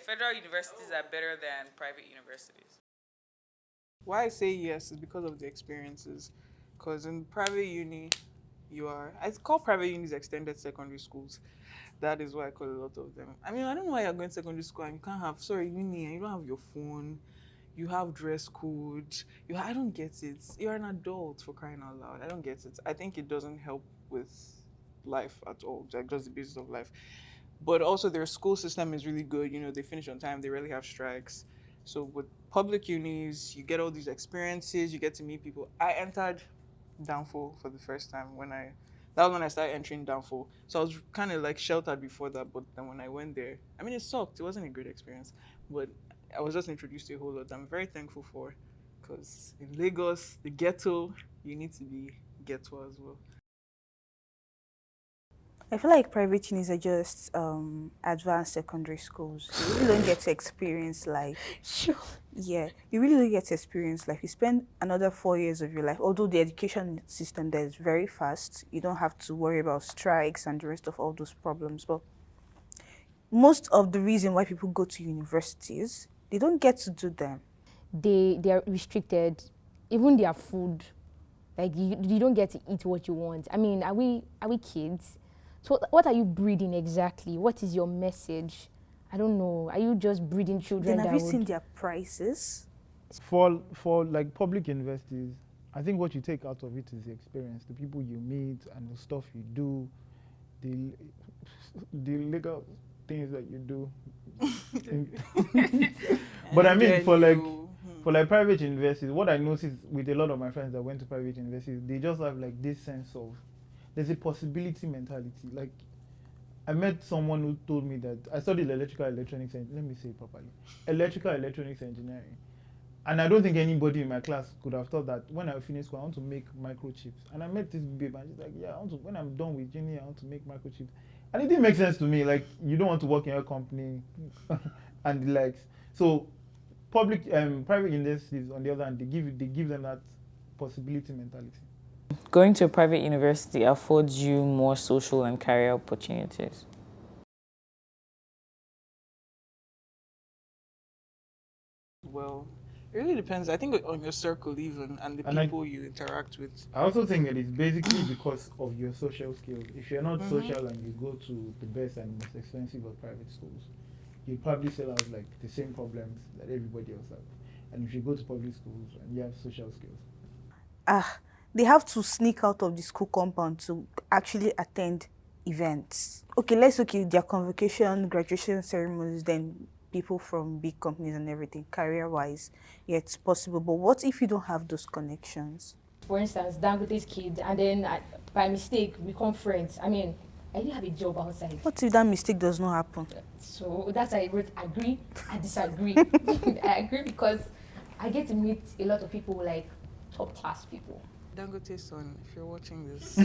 federal universities are better than private universities? Why I say yes is because of the experiences. Because in private uni, I call private unis extended secondary schools. That is why I call a lot of them. I mean, I don't know why you're going to secondary school and you can't have, sorry, uni, and you don't have your phone, you have dress code. I don't get it. You're an adult, for crying out loud. I don't get it. I think it doesn't help with life at all, like just the basis of life. But also their school system is really good. They finish on time. They rarely have strikes. So with public unis, you get all these experiences. You get to meet people. I entered Downfall for the first time that was when I started entering Downfall. So I was kind of like sheltered before that. But then when I went there, I mean, it sucked. It wasn't a great experience. But I was just introduced to a whole lot. I'm very thankful for, because in Lagos, the ghetto, you need to be ghetto as well. I feel like private unis are just advanced secondary schools. You really don't get to experience life. Sure. Yeah, you really don't get to experience life. You spend another 4 years of your life. Although the education system there is very fast, you don't have to worry about strikes and the rest of all those problems. But most of the reason why people go to universities, they don't get to do them. They are restricted. Even their food, like you don't get to eat what you want. I mean, are we kids? So what are you breeding exactly? What is your message? I don't know. Are you just breeding children? Then have you seen their prices? For like public universities, I think what you take out of it is the experience, the people you meet and the stuff you do, the legal things that you do. But I mean, for like private universities, what I noticed with a lot of my friends that went to private universities, they just have like this sense of, there's a possibility mentality. Like, I met someone who told me that I studied electrical electronics, let me say it properly, electrical electronics engineering. And I don't think anybody in my class could have thought that when I finish school, I want to make microchips. And I met this babe and she's like, yeah, when I'm done with uni, I want to make microchips. And it didn't make sense to me. Like, you don't want to work in your company and the likes. So private universities, on the other hand, they give them that possibility mentality. Going to a private university affords you more social and career opportunities. Well, it really depends. I think on your circle even and the people you interact with. I also think that it's basically because of your social skills. If you're not social and you go to the best and most expensive of private schools, you probably still have like the same problems that everybody else has. And if you go to public schools and you have social skills, they have to sneak out of the school compound to actually attend events. Okay, let's look at their convocation, graduation ceremonies, then people from big companies and everything, career-wise. Yeah, it's possible. But what if you don't have those connections? For instance, Dangote's kid, and then by mistake, become friends. I mean, I didn't have a job outside. What if that mistake does not happen? So that's why I wrote agree, I disagree. I agree because I get to meet a lot of people, like top-class people. Dangote's son, if you're watching this.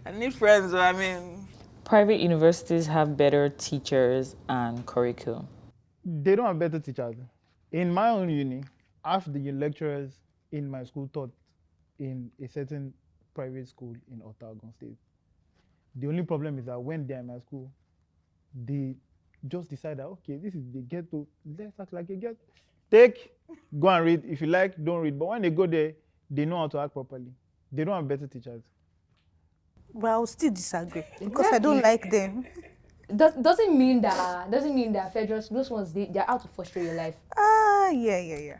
I need friends, I mean. Private universities have better teachers and curriculum. They don't have better teachers. In my own uni, half the lecturers in my school taught in a certain private school in Otagon State. The only problem is that when they're in my school, they just decide that, okay, this is the ghetto, let's act like a ghetto. Go and read. If you like, don't read. But when they go there, they know how to act properly. They don't have better teachers. Well, I'll still disagree because I don't like them. Doesn't mean that federal, those ones, they're out to frustrate your life. Yeah.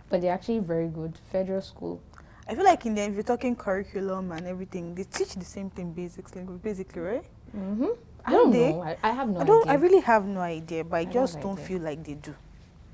But they're actually very good. Federal school. I feel like if you're talking curriculum and everything, they teach the same thing basically, right? I don't know. I have no idea. I really have no idea, but I just don't feel like they do.